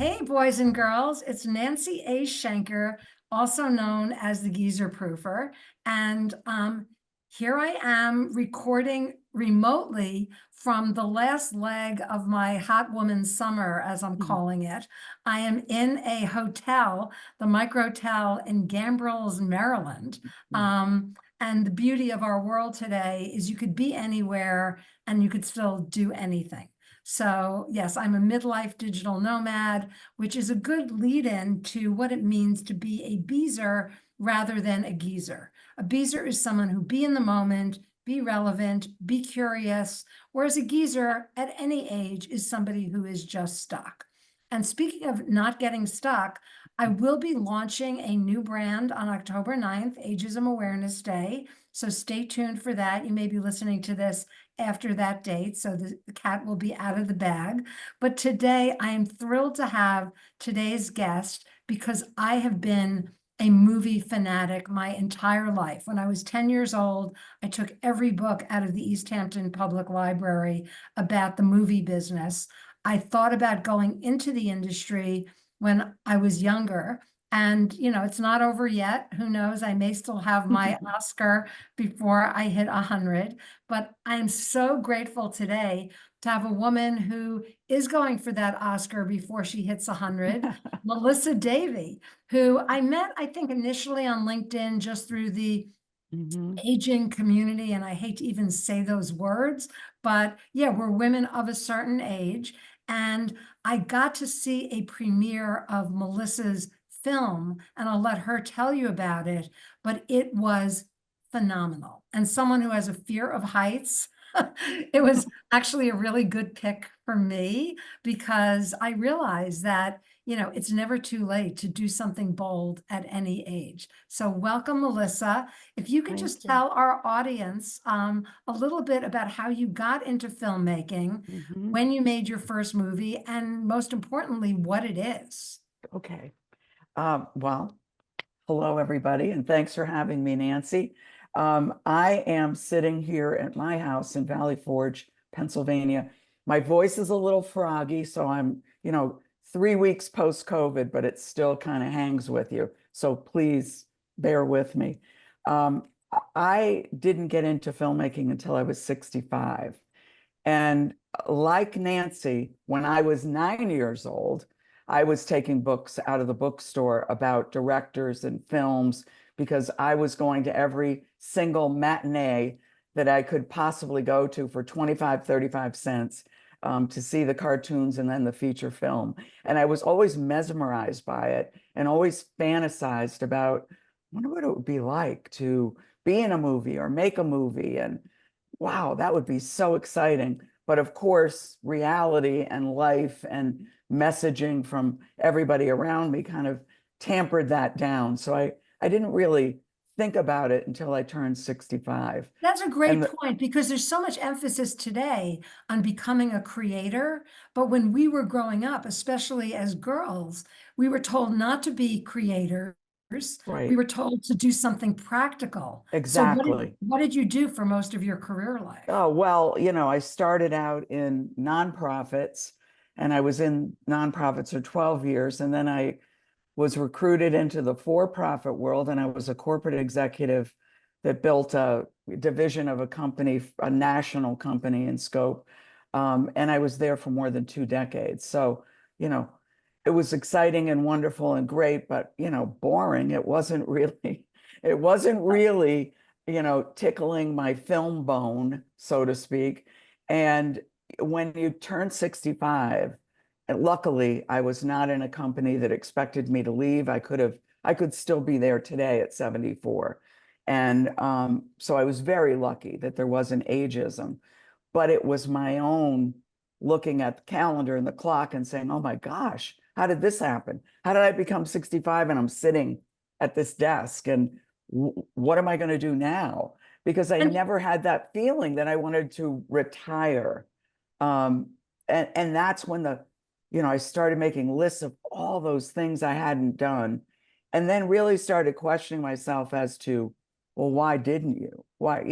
Hey, boys and girls, it's Nancy A. Shenker, also known as the Geezer Proofer. And here I am recording remotely from the last leg of my Hot Woman Summer, as I'm calling it. I am in a hotel, the Microtel in Gambrills, Maryland. And the beauty of our world today is you could be anywhere and you could still do anything. So yes, I'm a midlife digital nomad, which is a good lead-in to what it means to be a beezer rather than a geezer. A beezer is someone who be in the moment, be relevant, be curious, whereas a geezer at any age is somebody who is just stuck. And speaking of not getting stuck, I will be launching a new brand on October 9th, Ageism Awareness Day. So stay tuned for that. You may be listening to this after that date, so the cat will be out of the bag. But today, I am thrilled to have today's guest because I have been a movie fanatic my entire life. When I was 10 years old, I took every book out of the East Hampton Public Library about the movie business. I thought about going into the industry when I was younger. And, it's not over yet. Who knows? I may still have my Oscar before I hit 100. But I am so grateful today to have a woman who is going for that Oscar before she hits 100, Melissa Davey, who I met, I think, initially on LinkedIn just through the aging community. And I hate to even say those words, but yeah, we're women of a certain age. And I got to see a premiere of Melissa's film, and I'll let her tell you about it, but it was phenomenal. And someone who has a fear of heights, it was actually a really good pick for me because I realized that, it's never too late to do something bold at any age. So welcome, Melissa. If you could just tell our audience a little bit about how you got into filmmaking, when you made your first movie, and most importantly, what it is. Okay. Well, hello, everybody, and thanks for having me, Nancy. I am sitting here at my house in Valley Forge, Pennsylvania. My voice is a little froggy, so I'm, 3 weeks post-COVID, but it still kind of hangs with you. So please bear with me. I didn't get into filmmaking until I was 65. And like Nancy, when I was 9 years old, I was taking books out of the bookstore about directors and films because I was going to every single matinee that I could possibly go to for 25, 35 cents to see the cartoons and then the feature film. And I was always mesmerized by it and always fantasized about, I wonder what it would be like to be in a movie or make a movie. And wow, that would be so exciting. But of course, reality and life and messaging from everybody around me kind of tampered that down. So I didn't really think about it until I turned 65. That's a great point because there's so much emphasis today on becoming a creator. But when we were growing up, especially as girls, we were told not to be creators. Right. We were told to do something practical. Exactly. So what did you do for most of your career life? Oh, well, I started out in nonprofits and I was in nonprofits for 12 years. And then I was recruited into the for-profit world, and I was a corporate executive that built a division of a company, a national company in scope. And I was there for more than 2 decades. So, it was exciting and wonderful and great, but, boring. It wasn't really, tickling my film bone, so to speak. And when you turn 65, and luckily, I was not in a company that expected me to leave. I could still be there today at 74. And so I was very lucky that there wasn't ageism, but it was my own looking at the calendar and the clock and saying, oh my gosh, how did this happen? How did I become 65 and I'm sitting at this desk? And what am I going to do now? Because I never had that feeling that I wanted to retire. And that's when I started making lists of all those things I hadn't done, and then really started questioning myself as to, well, why didn't you? Why,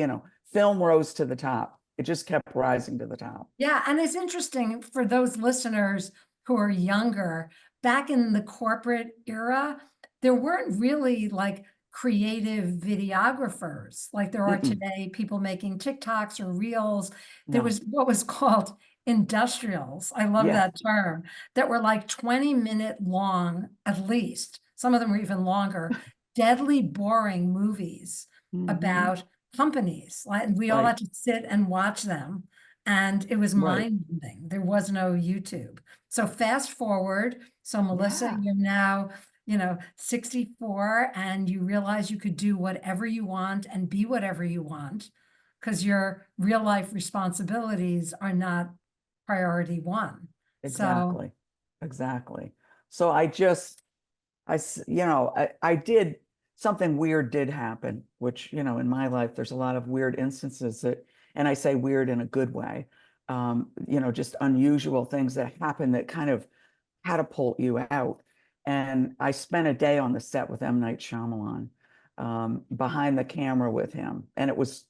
film rose to the top. It just kept rising to the top. Yeah, and it's interesting for those listeners who are younger. back in the corporate era, there weren't really like creative videographers like there are Mm-mm. today, people making TikToks or reels. There No. was what was called industrials. I love Yeah. that term, that were like 20-minute long, at least. Some of them were even longer, deadly boring movies Hmm. about companies. Like we all Right. had to sit and watch them. And it was Right. mind-bending. There was no YouTube. So fast forward. So Melissa, Yeah. you're now, 64, and you realize you could do whatever you want and be whatever you want because your real life responsibilities are not priority one. So, Exactly. Exactly. So I did something weird did happen, which, in my life, there's a lot of weird instances and I say weird in a good way, just unusual things that happen that kind of catapult you out. And I spent a day on the set with M. Night Shyamalan, behind the camera with him. And it was,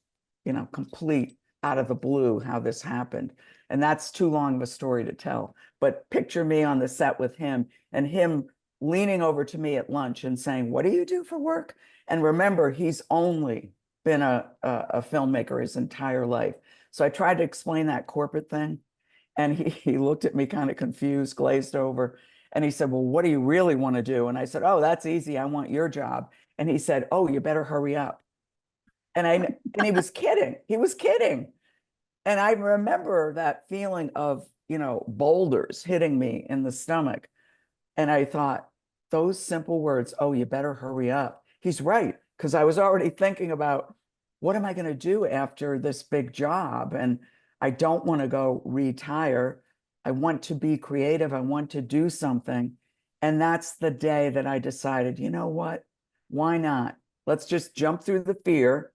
complete out of the blue how this happened. And that's too long of a story to tell. But picture me on the set with him and him leaning over to me at lunch and saying, "What do you do for work?" And remember, he's only been a filmmaker his entire life. So I tried to explain that corporate thing. And he looked at me kind of confused, glazed over. And he said, "Well, what do you really want to do?" And I said, "Oh, that's easy. I want your job." And he said, "Oh, you better hurry up." And he was kidding. He was kidding. And I remember that feeling of, boulders hitting me in the stomach. And I thought, those simple words, "Oh, you better hurry up." He's right. Because I was already thinking about what am I going to do after this big job? And I don't want to go retire. I want to be creative. I want to do something. And that's the day that I decided, you know what? Why not? Let's just jump through the fear.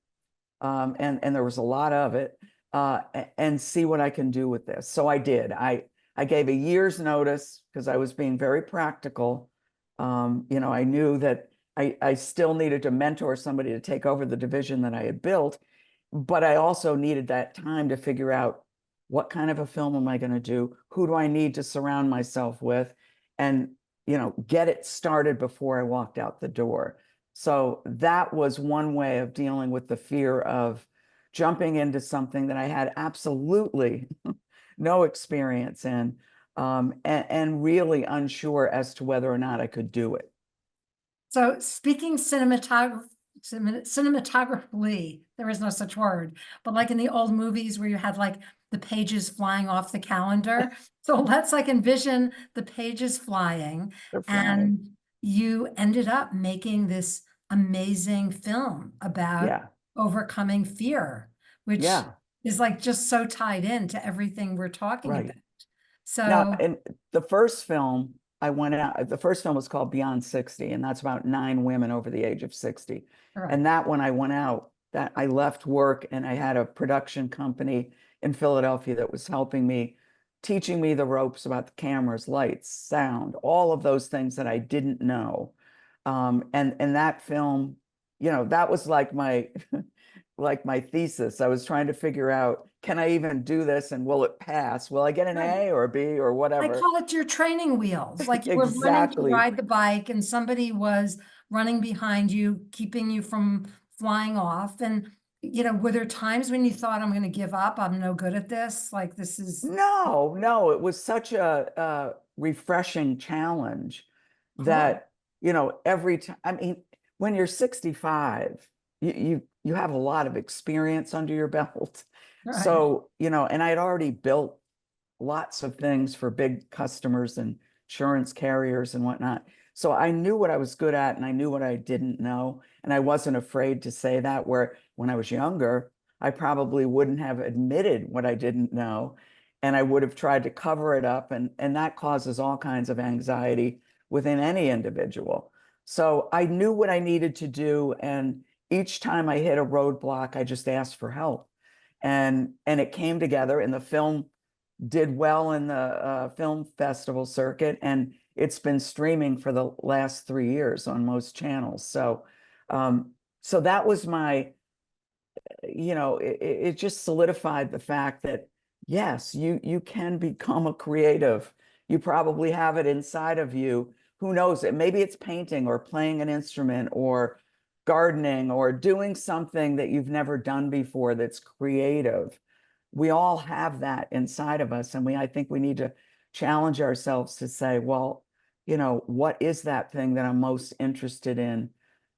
And there was a lot of it, and see what I can do with this. So I did. I gave a year's notice because I was being very practical. I knew that I still needed to mentor somebody to take over the division that I had built, but I also needed that time to figure out what kind of a film am I going to do? Who do I need to surround myself with? And, get it started before I walked out the door. So that was one way of dealing with the fear of jumping into something that I had absolutely no experience in, and really unsure as to whether or not I could do it. so speaking cinematographically, there is no such word, but like in the old movies where you had like the pages flying off the calendar. So let's like envision the pages flying, They're flying. and you ended up making this amazing film about Yeah. overcoming fear, which Yeah. is like just so tied into everything we're talking about. Right. Now, So, in the first film, the first film was called Beyond 60, and that's about 9 women over the age of 60. all right. And that when I went out, that I left work and I had a production company in Philadelphia that was helping me, teaching me the ropes about the cameras, lights, sound, all of those things that I didn't know. And that film, that was like my like my thesis. I was trying to figure out, can I even do this and will it pass? Will I get an Right. A or a B or I whatever? call it your training wheels. Like you were learning to Exactly. ride the bike and somebody was running behind you, keeping you from flying off. And, were there times when you thought, I'm going to give up? I'm no good at this. Like this is No, no, it was such a refreshing challenge cool. that, every time, I mean, when you're 65, you have a lot of experience under your belt. Right. So, and I had already built lots of things for big customers and insurance carriers and whatnot. So I knew what I was good at and I knew what I didn't know. And I wasn't afraid to say that, where when I was younger, I probably wouldn't have admitted what I didn't know. And I would have tried to cover it up. And that causes all kinds of anxiety within any individual. So I knew what I needed to do. And each time I hit a roadblock, I just asked for help. And it came together, and the film did well in the film festival circuit, and it's been streaming for the last 3 years on most channels. So that was my, it just solidified the fact that yes, you can become a creative You probably have it inside of you. Who knows it? Maybe it's painting or playing an instrument or gardening or doing something that you've never done before that's creative. We all have that inside of us. And I think we need to challenge ourselves to say, well, what is that thing that I'm most interested in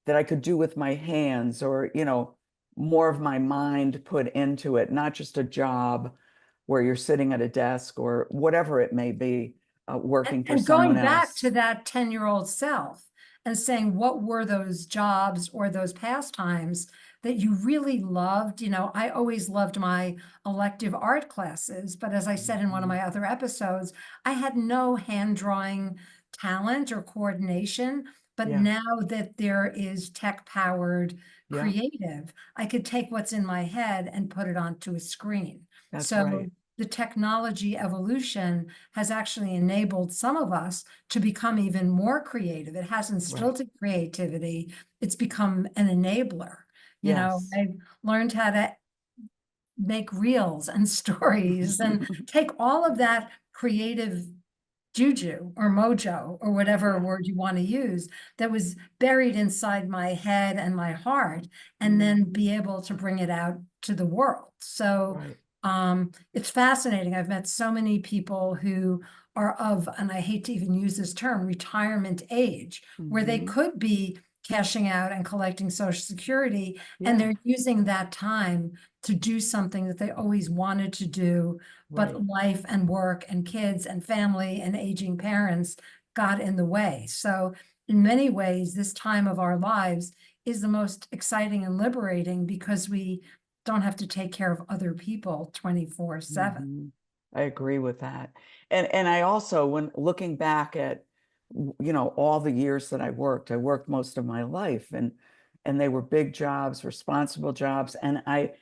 that I could do with my hands, or, more of my mind put into it, not just a job where you're sitting at a desk or whatever it may be, working for And someone going back else. to that 10-year-old self and saying, what were those jobs or those pastimes that you really loved? I always loved my elective art classes, but as I said in one of my other episodes, I had no hand drawing talent or coordination. But Yeah, now that there is tech-powered yeah, creative, I could take what's in my head and put it onto a screen. that's So right. the technology evolution has actually enabled some of us to become even more creative. It hasn't Right. stilted creativity, it's become an enabler. Yes. I've learned how to make reels and stories and take all of that creative juju or mojo or whatever Yeah. word you want to use that was buried inside my head and my heart, and then Mhm. be able to bring it out to the world. So Right. it's fascinating. I've met so many people who are of, and I hate to even use this term, retirement age, where they Mhm. could be cashing out and collecting Social Security, and Yeah. they're using that time to do something that they always wanted to do, Right. but life and work and kids and family and aging parents got in the way. So in many ways, this time of our lives is the most exciting and liberating because we don't have to take care of other people 24/7. Mhm. I agree with that. And I also, when looking back at, all the years that I worked most of my life, and they were big jobs, responsible jobs. And I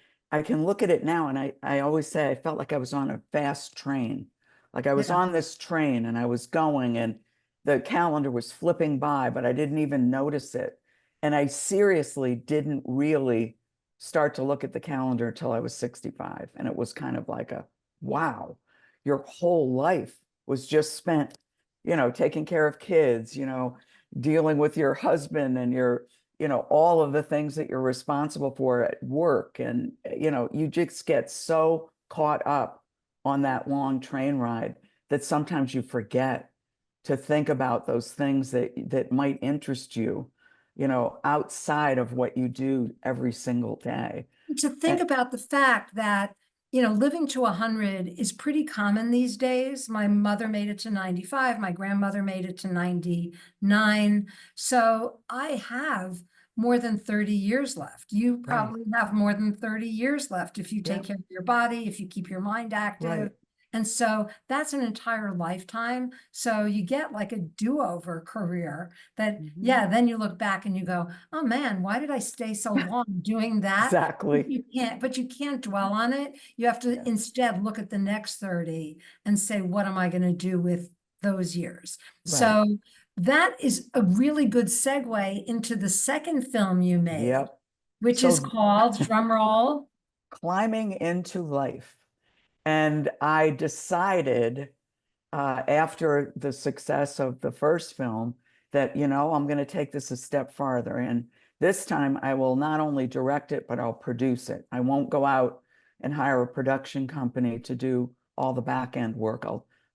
can look at it now, and I always say I felt like I was on a fast train. Like I was Yeah. on this train and I was going, and the calendar was flipping by, but I didn't even notice it. And I seriously didn't really start to look at the calendar until I was 65. And it was kind of like a, wow, your whole life was just spent, taking care of kids, dealing with your husband and all of the things that you're responsible for at work. And, you just get so caught up on that long train ride that sometimes you forget to think about those things that might interest you, outside of what you do every single day. To think And about the fact that, living to 100 is pretty common these days. My mother made it to 95, my grandmother made it to 99. So I have more than 30 years left. You right, probably have more than 30 years left if you yeah, take care of your body, if you keep your mind active. right. And so that's an entire lifetime. So you get like a do-over career that, Mhm. yeah, then you look back and you go, oh man, why did I stay so long doing that? Exactly. But you can't dwell on it. You have to Yeah. instead look at the next 30 and say, what am I going to do with those years? Right. So that is a really good segue into the second film you made, Yep. which is So called, drum roll. climbing into life. And I decided, after the success of the first film, that, I'm going to take this a step farther. And this time I will not only direct it, but I'll produce it. I won't go out and hire a production company to do all the back end work.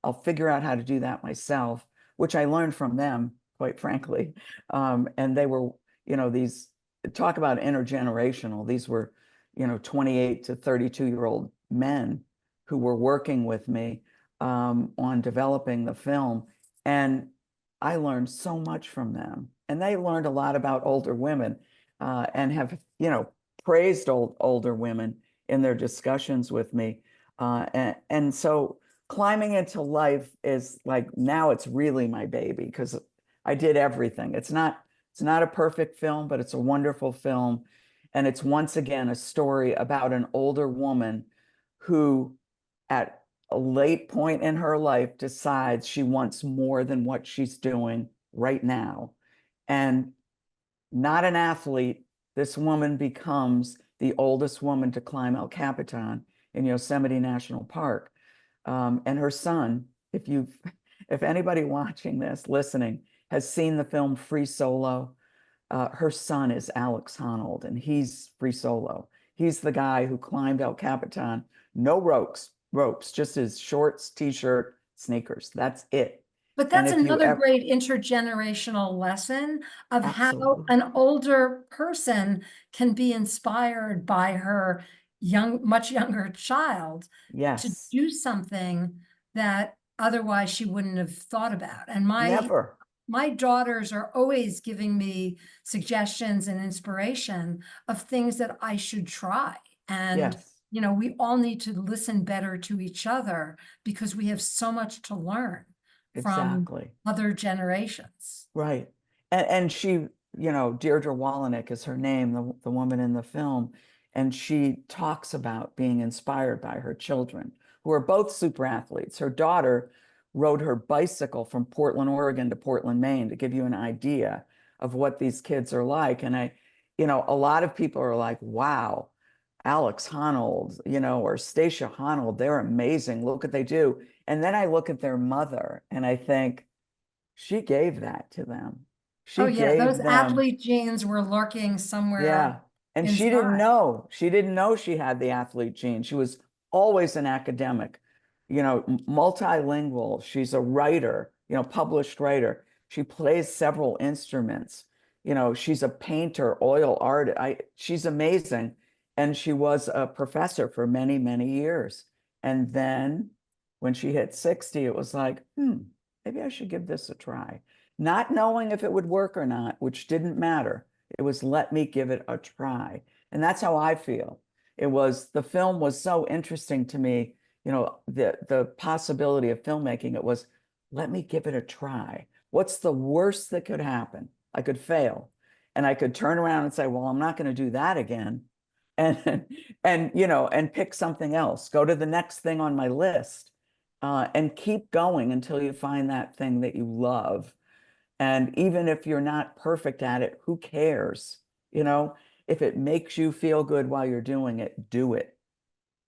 I'll figure out how to do that myself, which I learned from them, quite frankly. And they were, these, talk about intergenerational. These were, 28 to 32-year-old men who were working with me, on developing the film. And I learned so much from them. And they learned a lot about older women, and have, praised older women in their discussions with me. And so climbing into life is like, now it's really my baby because I did everything. It's not a perfect film, but it's a wonderful film. And it's once again a story about an older woman who, at a late point in her life, decides she wants more than what she's doing right now. And not an athlete, this woman becomes the oldest woman to climb El Capitan in Yosemite National Park. And her son, if you've if anybody watching this, listening, has seen the film Free Solo, her son is Alex Honnold, and he's Free Solo. He's the guy who climbed El Capitan, no ropes, just his shorts, t-shirt, sneakers. That's it. But And that's if you another ever, great intergenerational lesson of how absolutely, an older person can be inspired by her much younger child to yes, do something that otherwise she wouldn't have thought about. And never, my daughters are always giving me suggestions and inspiration of things that I should try. And, yes, we all need to listen better to each other because we have so much to learn from exactly. other generations. Right. And she, Deirdre Wolownick is her name, the woman in the film. And she talks about being inspired by her children, who are both super athletes. Her daughter rode her bicycle from Portland, Oregon to Portland, Maine, to give you an idea of what these kids are like. And a lot of people are like, wow, Alex Honnold, or Stacia Honnold, they're amazing. Look what they do. And then I look at their mother and I think, she gave that to them. Oh She yeah, those gave them, athlete genes were lurking somewhere yeah. And she didn't inside. know. She didn't know she had the athlete gene. She was always an academic, multilingual. She's a writer, published writer. She plays several instruments. She's a painter, oil art. She's amazing. And she was a professor for many, many years. And then when she hit 60, it was like, maybe I should give this a try. Not knowing if it would work or not, which didn't matter. It was let me give it a try. And that's how I feel. The film was so interesting to me, the possibility of filmmaking. It was, let me give it a try. What's the worst that could happen? I could fail. And I could turn around and say, well, I'm not going to do that again. And and pick something else, go to the next thing on my list, and keep going until you find that thing that you love. And even if you're not perfect at it, who cares? If it makes you feel good while you're doing it, do it.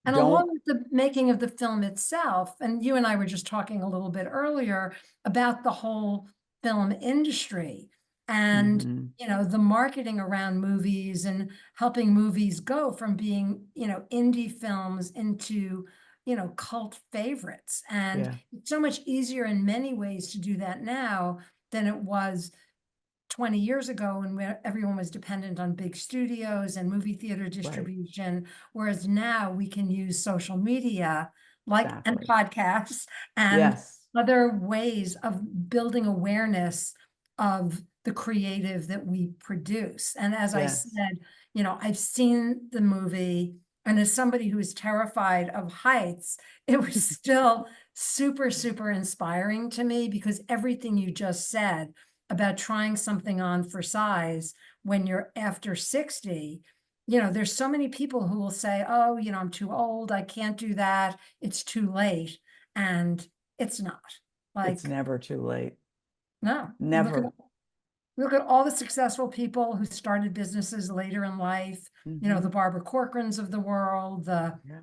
And Don't. along with the making of the film itself, and you and I were just talking a little bit earlier about the whole film industry and, Mhm. the marketing around movies and helping movies go from being, indie films into, cult favorites. And Yeah, it's so much easier in many ways to do that now than it was 20 years ago when everyone was dependent on big studios and movie theater right. distribution, whereas now we can use social media and Exactly. podcasts and Yes. other ways of building awareness of the creative that we produce. And as I Yes. said, I've seen the movie, and as somebody who is terrified of heights, it was still super, super inspiring to me because everything you just said about trying something on for size when you're after 60, there's so many people who will say, oh, I'm too old, I can't do that, it's too late. And it's not. It's Like, never too late. no, Never. look at all the successful people who started businesses later in life, the Mhm. Barbara Corcorans of the world, the Yeah.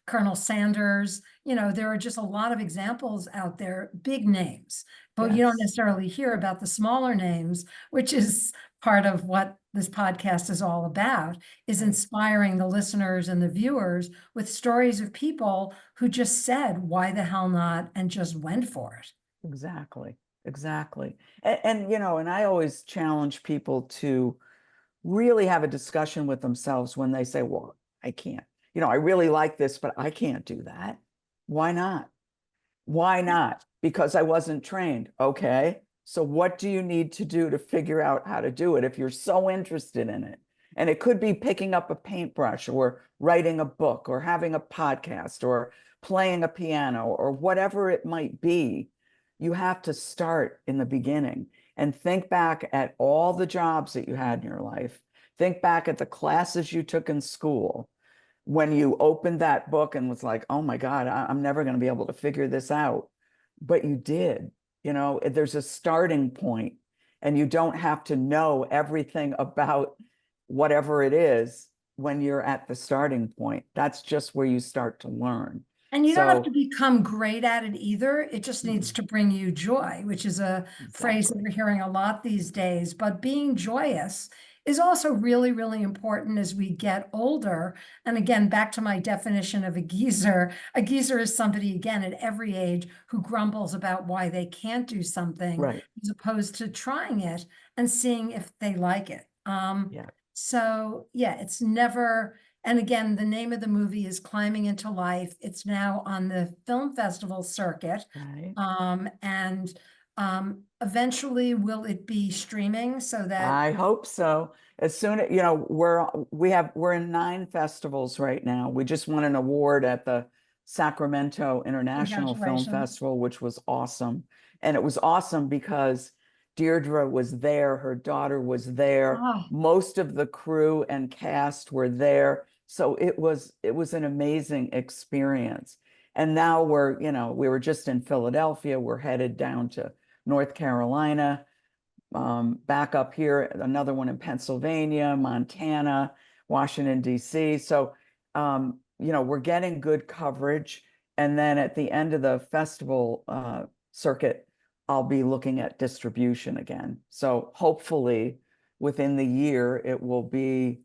Colonel Sanders. There are just a lot of examples out there, big names, but you don't Yes. necessarily hear about the smaller names, which is part of what this podcast is all about, is Right. inspiring the listeners and the viewers with stories of people who just said, why the hell not, and just went for it. Exactly. Exactly. And I always challenge people to really have a discussion with themselves when they say, well, I can't. I really like this, but I can't do that. Why not? Why not? Because I wasn't trained. Okay. So what do you need to do to figure out how to do it if you're so interested in it? And it could be picking up a paintbrush or writing a book or having a podcast or playing a piano or whatever it might be. You have to start in the beginning and think back at all the jobs that you had in your life. Think back at the classes you took in school when you opened that book and was like, oh my God, I'm never going to be able to figure this out. But you did. There's a starting point, and you don't have to know everything about whatever it is when you're at the starting point. That's just where you start to learn. And you don't have to So become great at it either. It just needs mm, to bring you joy, which is a phrase that exactly. we're hearing a lot these days. But being joyous is also really, really important as we get older. And again, back to my definition of a geezer is somebody, again, at every age who grumbles about why they can't do something Right. as opposed to trying it and seeing if they like it. Yeah. So yeah, it's never, and again, the name of the movie is Climbing into Life. It's now on the film festival circuit. Right. And eventually will it be streaming so that, I hope so. As soon as, we're in 9 festivals right now. We just won an award at the Sacramento International Film congratulations. Festival, which was awesome. And it was awesome because Dierdre was there, her daughter was there, Oh, most of the crew and cast were there. So it was an amazing experience. And now we were just in Philadelphia. We're headed down to North Carolina, back up here, another one in Pennsylvania, Montana, Washington, D.C. So, we're getting good coverage. And then at the end of the festival circuit, I'll be looking at distribution again. So hopefully within the year, it will be,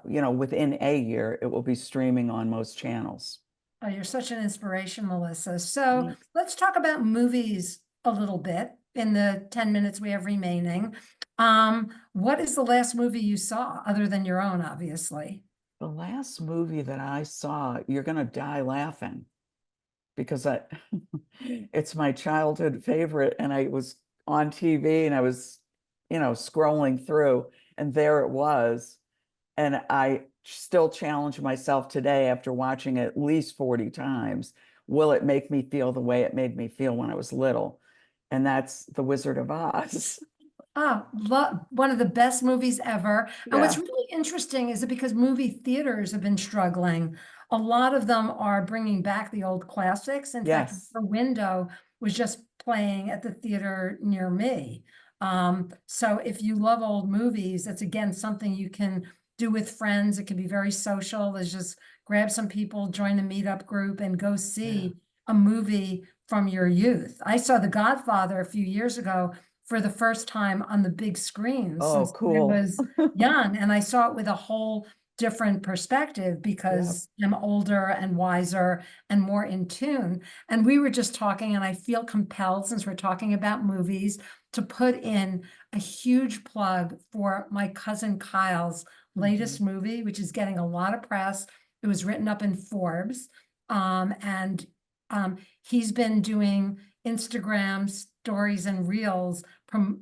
within a year, it will be streaming on most channels. oh, you're such an inspiration, Melissa. So Thanks. let's talk about movies a little bit in the 10 minutes we have remaining. What is the last movie you saw, other than your own, obviously? The last movie that I saw, you're going to die laughing because it's my childhood favorite. And I was on TV and I was, scrolling through, and there it was. And I still challenge myself today after watching it at least 40 times. Will it make me feel the way it made me feel when I was little? And that's The Wizard of Oz. Oh, one of the best movies ever. And what's Yeah. really interesting is that because movie theaters have been struggling, a lot of them are bringing back the old classics. In fact, Yes. The Window was just playing at the theater near me. So if you love old movies, that's again something you can do with friends. It can be very social. Is just grab some people, join a meetup group, and go Yeah. see a movie from your youth. I saw The Godfather a few years ago for the first time on the big screen Oh, since I cool. was young. And I saw it with a whole different perspective Yeah. because I'm older and wiser and more in tune. And we were just talking, and I feel compelled, since we're talking about movies, to put in a huge plug for my cousin Kyle's latest Mhm. movie, which is getting a lot of press. It was written up in Forbes. And he's been doing Instagram stories and reels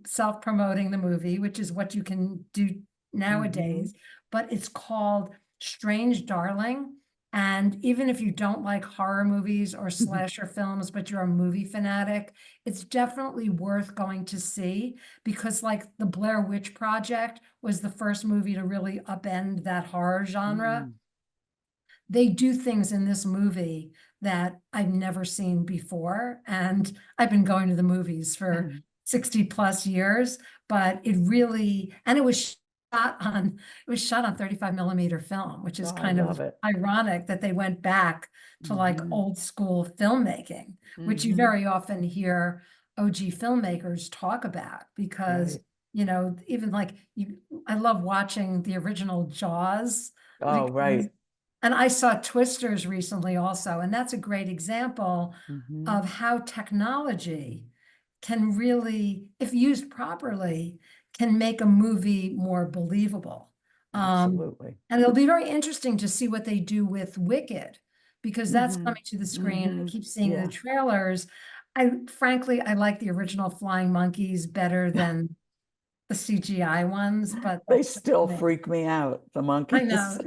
self-promoting the movie, which is what you can do Mhm. nowadays. But it's called Strange Darling. And even if you don't like horror movies or slasher films, but you're a movie fanatic, it's definitely worth going to see, because like the Blair Witch Project was the first movie to really upend that horror genre. Mm. They do things in this movie that I've never seen before. And I've been going to the movies for 60 plus years, but it really, and it was shot on 35 millimeter film, which is Oh, I kind of love it. ironic that they went back to like Mhm. old school filmmaking, which you Mhm. very often hear OG filmmakers talk about, because, Right. even like I love watching the original Jaws, Oh, because right. and I saw Twisters recently also, and that's a great example Mhm. of how technology can really, if used properly, can make a movie more believable. Um, Absolutely. and it'll be very interesting to see what they do with Wicked, because that's Mhm. coming to the screen. I Mhm. keep seeing the Yeah. trailers. I frankly, I like the original Flying Monkeys better than the CGI ones, but They that's just still me. freak me out, the I monkeys. know.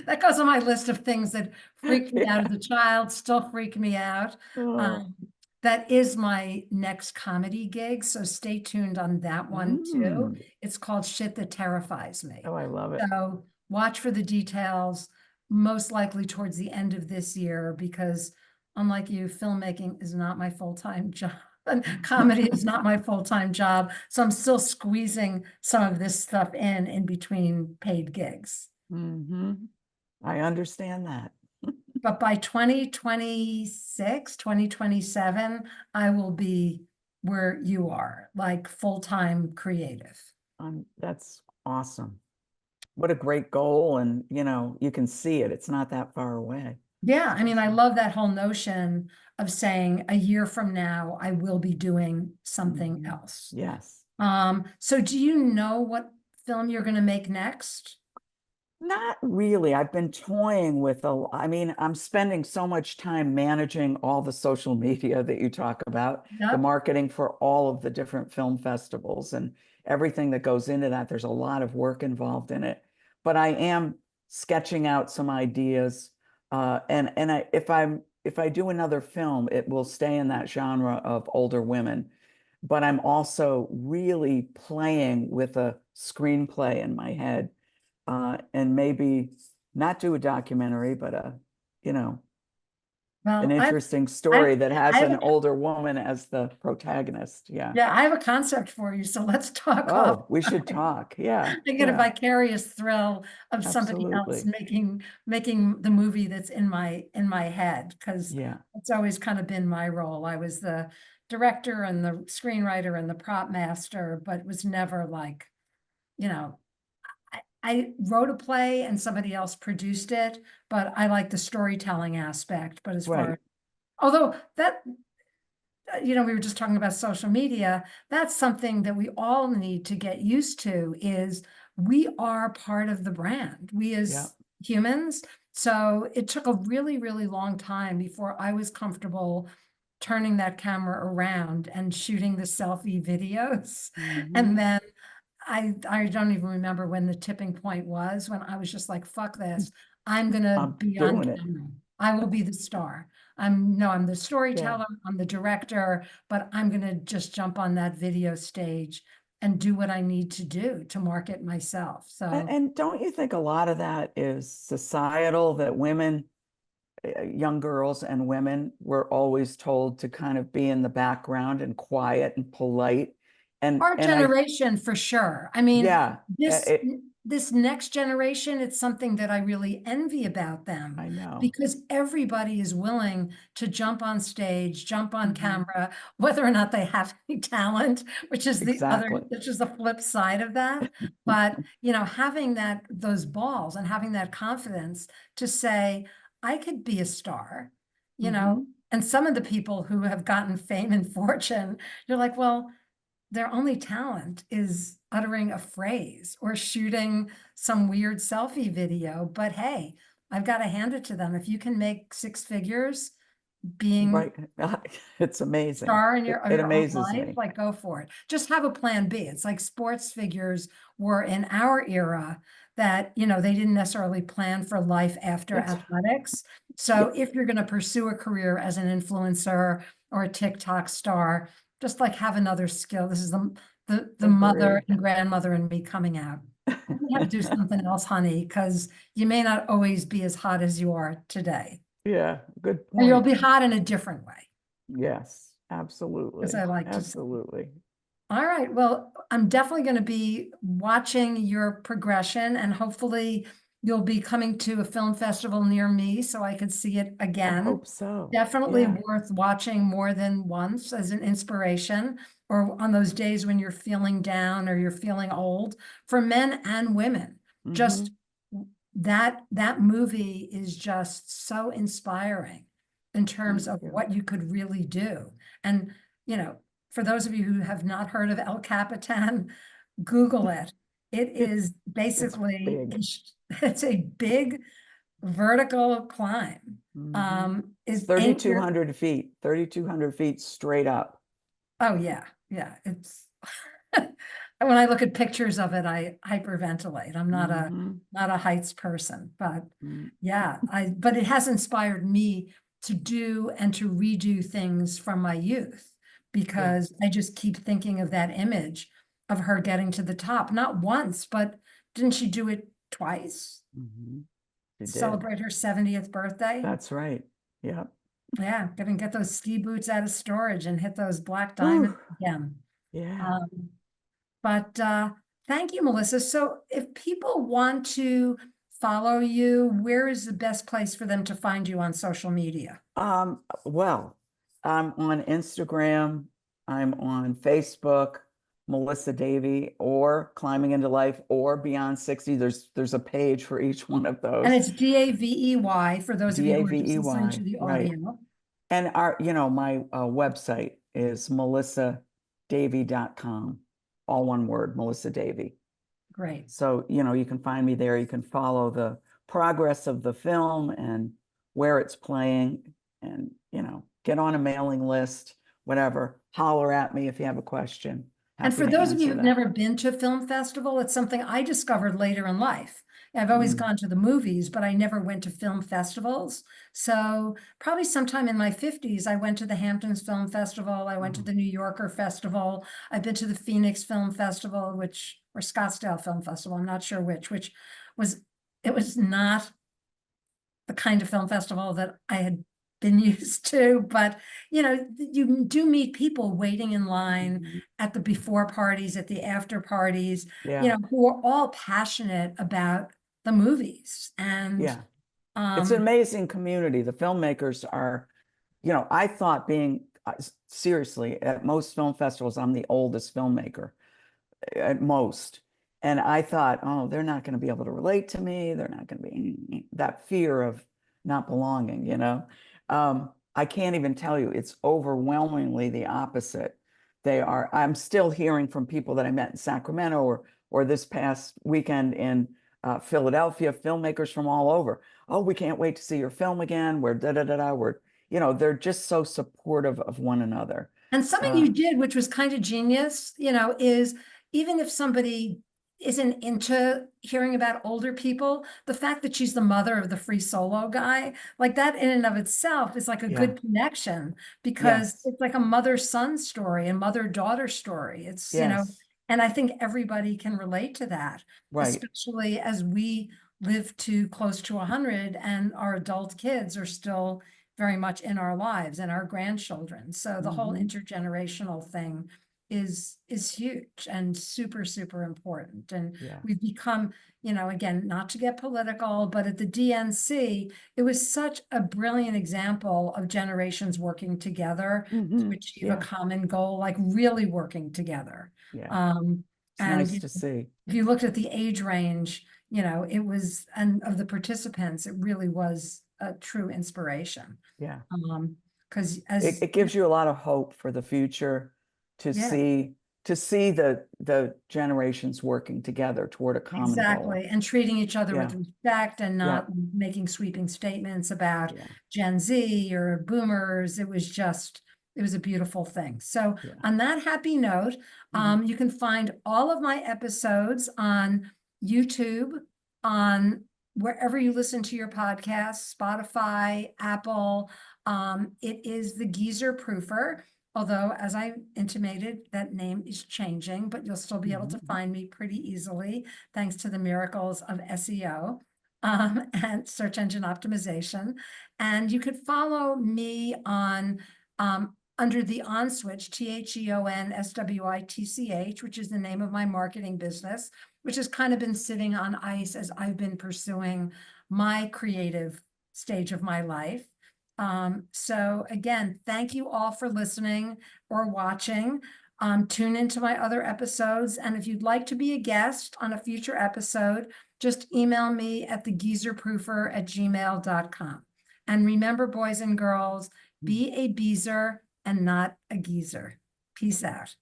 That goes on my list of things that freaked me out Yeah. as a child, still freak me out. Oh. Um, that is my next comedy gig, so stay tuned on that one too. Mm. It's called Shit That Terrifies Me. Oh, I love it. So watch for the details, most likely towards the end of this year, because unlike you, filmmaking is not my full-time job. And comedy is not my full-time job. So I'm still squeezing some of this stuff in between paid gigs. Hmm. I understand that. but by 2026, 2027, I will be where you are, like full-time creative. That's awesome. What a great goal. And, you can see it. It's not that far away. Yeah, I mean, I Awesome. love that whole notion of saying a year from now, I will be doing something Mhm. else. Yes. So do you know what film you're going to make next? Not really. I've been toying with I mean, I'm spending so much time managing all the social media that you talk about, the Yep. marketing for all of the different film festivals and everything that goes into that. There's a lot of work involved in it. But I am sketching out some ideas. If I do another film, it will stay in that genre of older women. But I'm also really playing with a screenplay in my head, and maybe not do a documentary, but you know, an Well, interesting I, story that has I have an a, older woman as the protagonist. Yeah. yeah, I have a concept for you. So let's talk Oh, we should offline. talk. Yeah. I get a Yeah. vicarious thrill of somebody else Absolutely. making the movie that's in my head, because Yeah. it's always kind of been my role. I was the director and the screenwriter and the prop master, but it was never like, you know, I wrote a play and somebody else produced it, but I like the storytelling aspect. But as far Right. as, although that, we were just talking about social media, that's something that we all need to get used to, is we are part of the brand, we Yeah. as humans. So it took a really, really long time before I was comfortable turning that camera around and shooting the selfie videos. Hmm. And then I don't even remember when the tipping point was, when I was just like, fuck this. I'm gonna I'm be on doing it. camera. I will be the star. I'm the Yeah. storyteller, I'm the director, but I'm gonna just jump on that video stage and do what I need to do to market myself. So And don't you think a lot of that is societal, that women, young girls and women, were always told to kind of be in the background and quiet and polite? our And I, generation, for sure. I mean, yeah, this this next generation, it's something that I really envy about them, I know. because everybody is willing to jump on stage, jump on Mhm. camera, whether or not they have any talent, Exactly. which is the flip side of that. But, having those balls and having that confidence to say, I could be a star, you know, Hmm. and some of the people who have gotten fame and fortune, you're like, well, their only talent is uttering a phrase or shooting some weird selfie video. But hey, I've got to hand it to them. If you can make six figures being Right. It's amazing. star in It your own amazes life, me. like, go for it. Just have a plan B. It's like sports figures were in our era, that, they didn't necessarily plan for life after That's athletics. yeah, So if you're going to pursue a career as an influencer or a TikTok star, just like have another skill. This is the mother agree. and grandmother and me coming out. You have to do something else, honey, because you may not always be as hot as you are today. Yeah, good Or you'll point. be hot in a different way, Yes, as absolutely. I like to say. Absolutely. All right. Well, I'm definitely going to be watching your progression, and hopefully you'll be coming to a film festival near me so I could see it I again. hope so. Definitely Yeah. worth watching more than once as an inspiration, or on those days when you're feeling down or you're feeling old, for men and women. Just Hmm. that movie is just so inspiring in terms Thank of you. what you could really do. And, you know, for those of you who have not heard of El Capitan, Google it. It is It's basically, big. it's a big vertical climb. Hmm. It's Is ain't your, 3,200 feet, 3,200 feet straight up. oh yeah, yeah. It's when I look at pictures of it, I hyperventilate. I'm Hmm. not a heights person, but yeah, but it has inspired me to do and to redo things from my youth, Yeah. because I just keep thinking of that image of her getting to the top, not once, but didn't she do it twice? Hmm. You did. Celebrate her 70th birthday? That's right. Yeah. Yeah, gonna get those ski boots out of storage and hit those black Whew. diamonds again. Yeah. Um, but thank you, Melissa. So if people want to follow you, where is the best place for them to find you on social media? Well, I'm on Instagram, I'm on Facebook, Melissa Davey, or Climbing into Life, or Beyond 60. There's a page for each one of And those. it's Davey for those of you who are just listening to Davey, the right. audio. And my website is melissadavey.com. All one word, Melissa Davey. Great. So, you can find me there. You can follow the progress of the film and where it's playing and, get on a mailing list, whatever. Holler at me if you have a question. And Happy for to those of you answer who've that. never been to a film festival, it's something I discovered later in life. I've always Mm, gone to the movies, but I never went to film festivals. So probably sometime in my 50s, I went to the Hamptons Film Festival. I went to oh, the New Yorker Festival. I've been to the Phoenix Film Festival, or Scottsdale Film Festival, I'm not sure which was, it was not the kind of film festival that I had been used to, but you do meet people waiting in line mhm. at the before parties, at the after parties, Yeah, who are all passionate about the movies. And yeah. It's an amazing community. The filmmakers are, I thought seriously, at most film festivals, I'm the oldest filmmaker at most. And I thought, oh, they're not going to be able to relate to me. They're not going to be that fear of not belonging. I can't even tell you, it's overwhelmingly the opposite. I'm still hearing from people that I met in Sacramento or this past weekend in Philadelphia, filmmakers from all over. Oh, we can't wait to see your film again. We're da da da da. They're just so supportive of one another. And something Uh, you did, which was kind of genius, is even if somebody isn't into hearing about older people, the fact that she's the mother of the free solo guy, like that in and of itself is like a yeah, good connection because yes, it's like a mother-son story, a mother-daughter story. yes, And I think everybody can relate to that, right. especially as we live to close to 100 and our adult kids are still very much in our lives and our grandchildren. So the whole Mhm. intergenerational thing is huge and super, super important. And Yeah. we've become, again, not to get political, but at the DNC, it was such a brilliant example of generations working together to achieve a Yeah. common goal, like really working together. Yeah. Um, It's and nice to see. if you looked at the age range, it was, and of the participants, it really was a true inspiration. Yeah. Because It gives you a lot of hope for the future to yeah, see the generations working together toward a common goal. exactly. And treating each other with Yeah. respect and Yeah. not making sweeping statements about Yeah. Gen Z or boomers. It was a beautiful thing. So Yeah. on that happy note, Mhm. you can find all of my episodes on YouTube, on wherever you listen to your podcasts, Spotify, Apple. It is the Geezer Proofer. Although, as I intimated, that name is changing, but you'll still be able to Mhm. find me pretty easily, thanks to the miracles of SEO and search engine optimization. And you could follow me on under the On Switch, TheonSwitch, which is the name of my marketing business, which has kind of been sitting on ice as I've been pursuing my creative stage of my life. So again, thank you all for listening or watching. Tune into my other episodes. And if you'd like to be a guest on a future episode, just email me at thegeezerproofer@gmail.com. And remember, boys and girls, be a beezer and not a geezer. Peace out.